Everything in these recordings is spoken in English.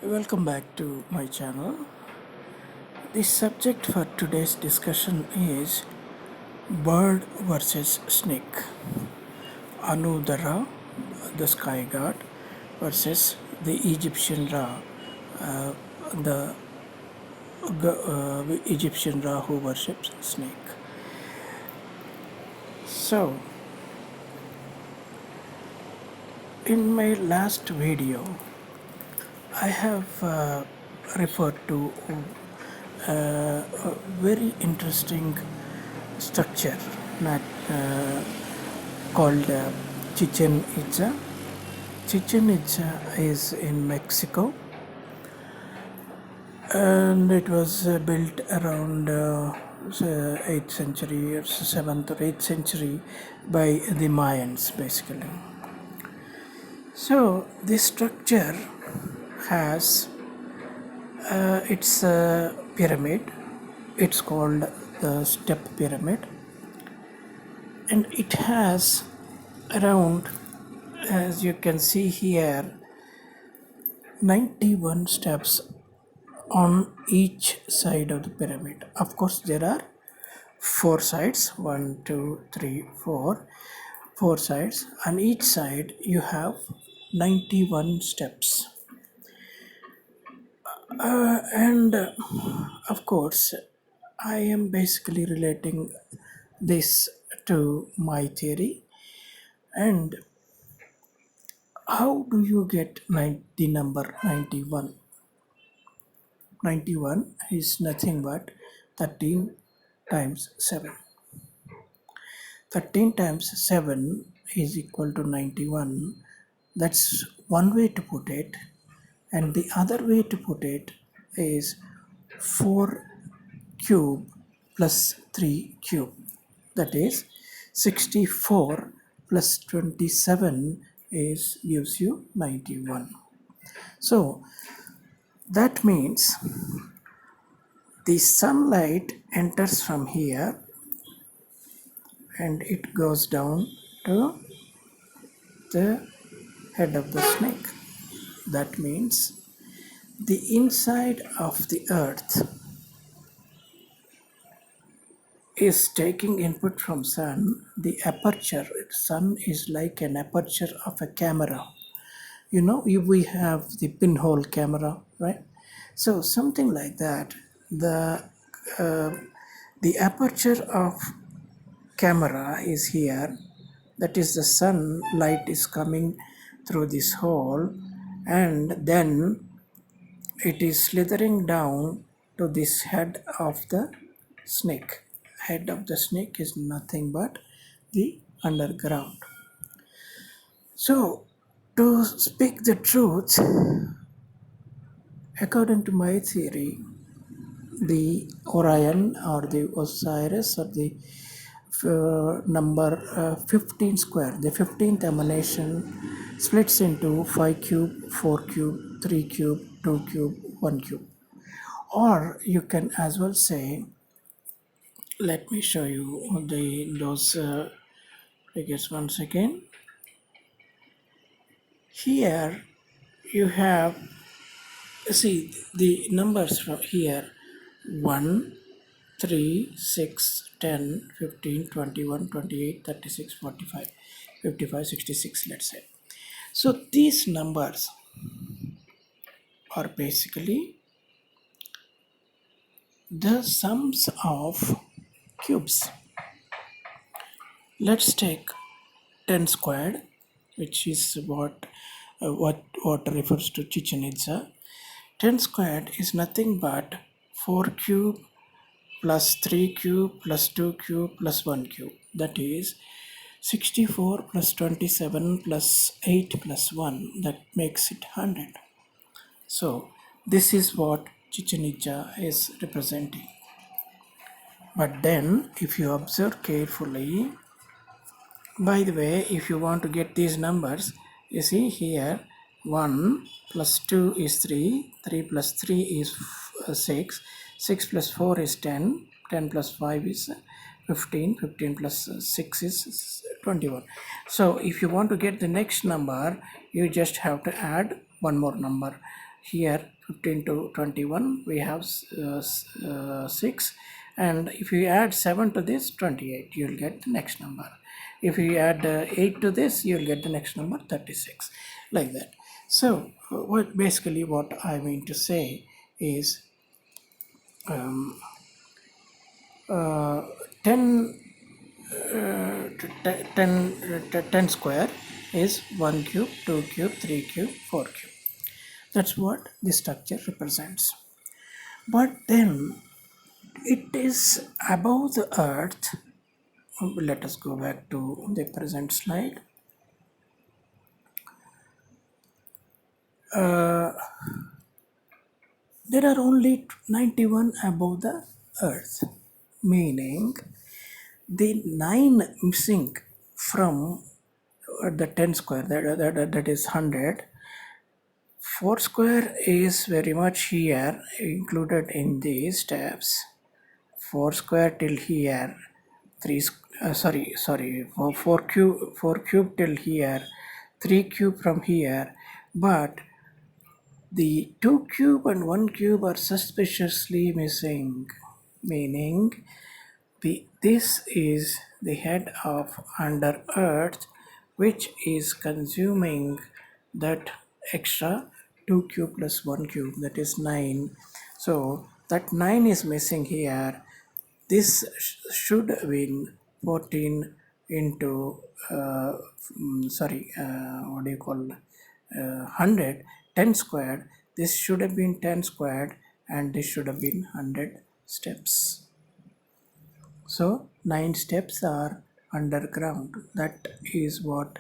Welcome back to my channel. The subject for today's discussion is bird versus snake. Anudara, the sky god, versus the Egyptian Ra, the Egyptian Ra who worships snake. So, in my last video, I have referred to a very interesting structure that called Chichen Itza. Chichen Itza is in Mexico, and it was built around 8th century or 7th or 8th century by the Mayans basically. So this structure has its pyramid. It's called the step pyramid, and it has around, as you can see here, 91 steps on each side of the pyramid. Of course, there are four sides, one, two, three, four sides. On each side, you have 91 steps. And of course, I am basically relating this to my theory. And how do you get the number 91? 91 is nothing but 13 times 7. 13 times 7 is equal to 91. That's one way to put it. And the other way to put it is 4 cube plus 3 cube. That is 64 plus 27 gives you 91. So that means the sunlight enters from here and it goes down to the head of the snake. That means the inside of the earth is taking input from sun. The aperture, sun is like an aperture of a camera. We have the pinhole camera, right? So something like that. Uh, the aperture of camera is here. That is, the sunlight is coming through this hole, and then it is slithering down to this head of the snake. Head of the snake is nothing but the underground. So, to speak the truth, according to my theory, the Orion or the Osiris or the number 15 square, the 15th emanation splits into 5 cube, 4 cube, 3 cube, 2 cube, 1 cube. Or you can as well say, let me show you those figures once again. Here you have, see the numbers from here: 1, 3, 6, 10, 15, 21, 28, 36, 45, 55, 66, let's say. So these numbers are basically the sums of cubes. Let's take 10 squared, which is what refers to Chichen Itza. 10 squared is nothing but 4 cube plus 3 cube plus 2 cube plus 1 cube. That is 64 plus 27 plus 8 plus 1. That makes it 100. So this is what Chichen Itza is representing. But then if you observe carefully, by the way, if you want to get these numbers, you see here 1 plus 2 is 3, 3 plus 3 is 6, 6 plus 4 is 10, 10 plus 5 is 15, 15 plus 6 is 21. So if you want to get the next number, you just have to add one more number. here 15 to 21 we have 6, and if you add 7 to this 28, you'll get the next number. If you add 8 to this, you'll get the next number 36, like that. So what I mean to say is um, 10 10 square is 1 cube, 2 cube, 3 cube, 4 cube. That's what the structure represents. But then it is above the earth. Let us go back to the present slide. There are only 91 above the earth, meaning the 9 missing from the 10 square, that is 100. 4 square is very much here included in these steps. 4 square till here, 3 sorry, 4 cube till here, 3 cube from here, but the 2 cube and 1 cube are suspiciously missing, meaning this is the head of under earth, which is consuming that extra 2 cube plus 1 cube, that is 9. So that 9 is missing here. This should have been 14 into what do you call 100, 10 squared. This should have been 10 squared, and this should have been 100 steps. So 9 steps are underground. That is what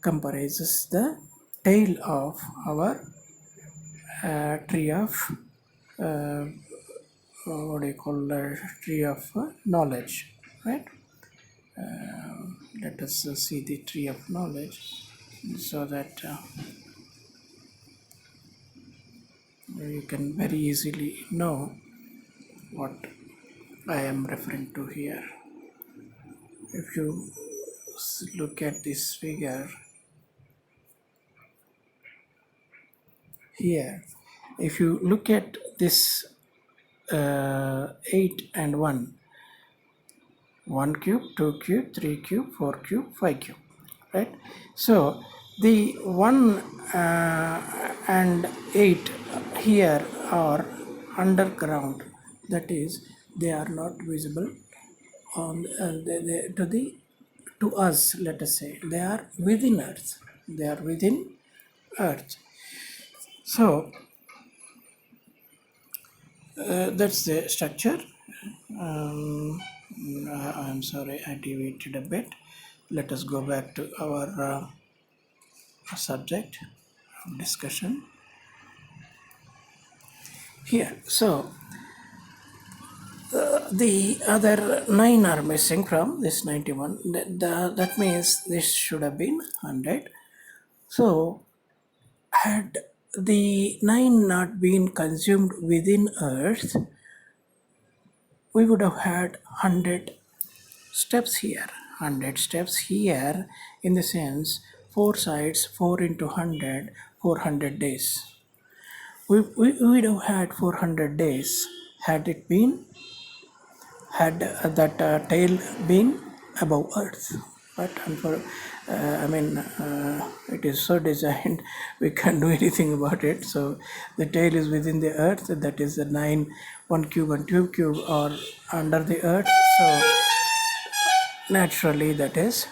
comprises the tail of our tree of what do you call tree of knowledge, right? Let us see the tree of knowledge, so that you can very easily know what I am referring to here. If you look at this figure here, if you look at this 8 and 1 cube, 2 cube, 3 cube, 4 cube, 5 cube, right? So the 1 and 8 here are underground, that is they are not visible on to us. Let us say they are within earth, they are within earth. So that's the structure. I'm sorry, I deviated a bit. Let us go back to our subject of discussion here. So the other 9 are missing from this 91. That means this should have been 100. So had the 9 not been consumed within earth, we would have had 100 steps here. 100 steps here, in the sense 4 sides, 4 into 100, 400 days. We would have had 400 days had it been had that tail been above earth. But it is so designed we can't do anything about it. So the tail is within the earth, that is the 9, 1 cube and 2 cube are under the earth. So naturally, that is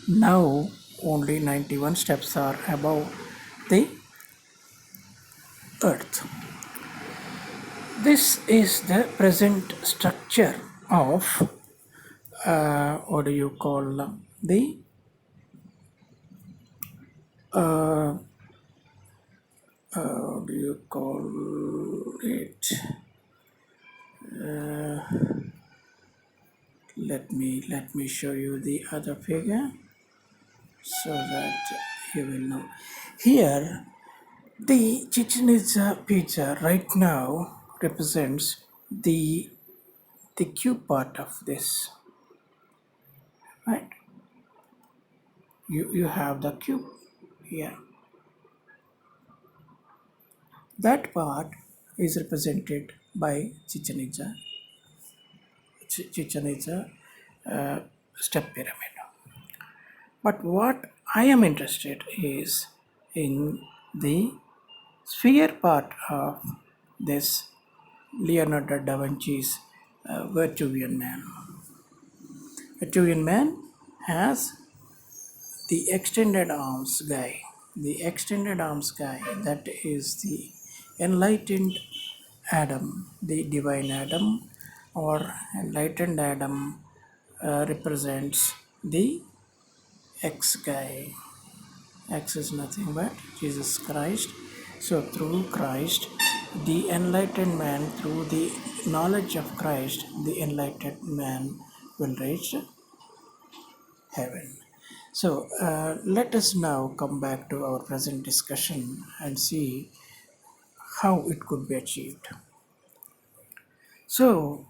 now only 91 steps are above the earth. This is the present structure of what do you call the how do you call it? Let me show you the other figure so that you will know. Here, the Chichen Itza pizza right now represents the cube part of this, right? You have the cube here. That part is represented by Chichen Itza, Chichen Itza step pyramid. But what I am interested is in the sphere part of this Leonardo da Vinci's Vitruvian Man. Vitruvian Man has the extended arms guy. The extended arms guy, that is the enlightened Adam, the divine Adam, or enlightened Adam represents the X guy. X is nothing but Jesus Christ. So, through Christ, the enlightened man, through the knowledge of Christ, the enlightened man will reach heaven. So, let us now come back to our present discussion and see how it could be achieved. So,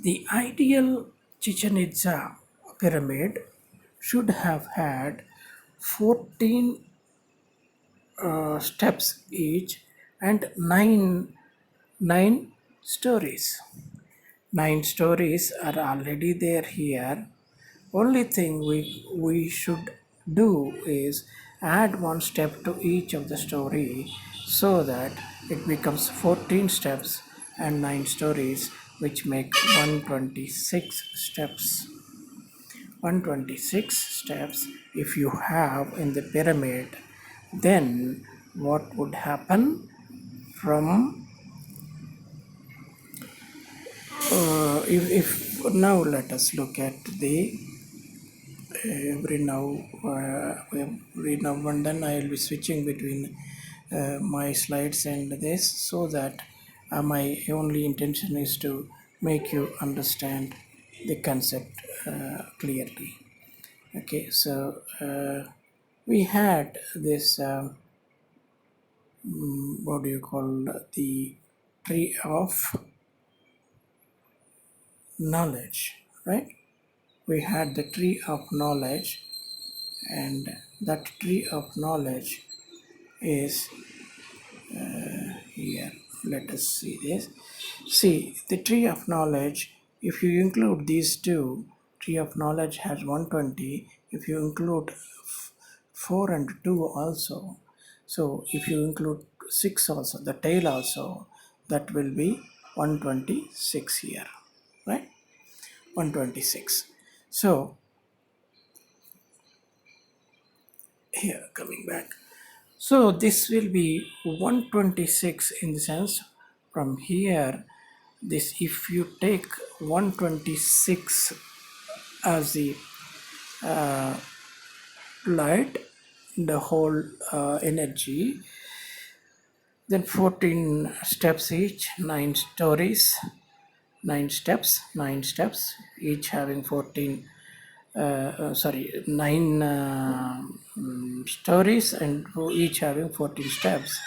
the ideal Chichen Itza pyramid should have had 14 steps each and nine stories. 9 stories are already there here. Only thing we should do is add one step to each of the story so that it becomes 14 steps and 9 stories, which make 126 steps. 126 steps if you have in the pyramid, then what would happen from if now let us look at the every now and then I will be switching between my slides and this, so that my only intention is to make you understand the concept clearly. Okay, so we had this what do you call, the tree of knowledge, right? We had the tree of knowledge, and that tree of knowledge is here. Let us see this. See, the tree of knowledge, if you include these two, tree of knowledge has 120. If you include 4 and 2 also, so if you include 6 also, the tail also, that will be 126 here, right? 126. So here, coming back, so this will be 126 in the sense from here, this, if you take 126 as the light, the whole energy, then 14 steps each, 9 stories, 9 steps, each having 14 9 stories, and each having 14 steps.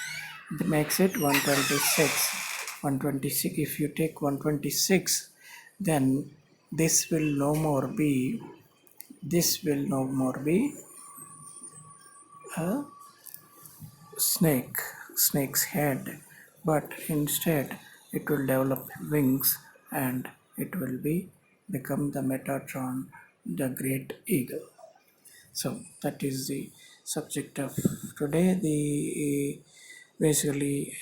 It makes it 126. 126. If you take 126, then this will no more be. This will no more be a snake's head, but instead it will develop wings, and it will be become the Metatron, the great eagle. So that is the subject of today. The basically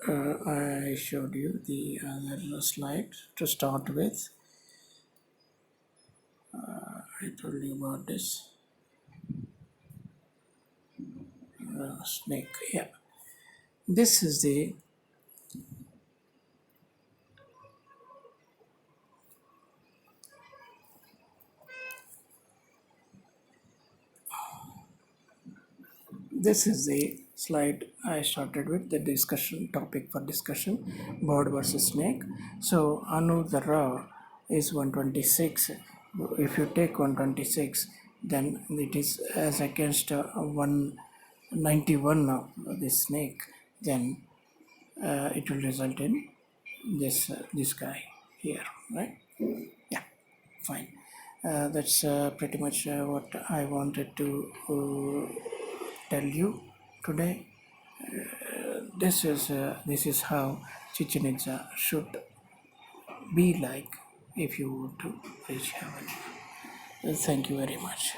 I showed you the other slide to start with. I told you about this snake. Yeah, this is the slide I started with, the discussion topic for discussion, bird versus snake. So Anudara is 126. If you take 126, then it is as against 191 of this snake, then it will result in this guy here, right? Yeah, fine. That's pretty much what I wanted to tell you. Today, this is how Chichen Itza should be like if you want to reach heaven. Thank you very much.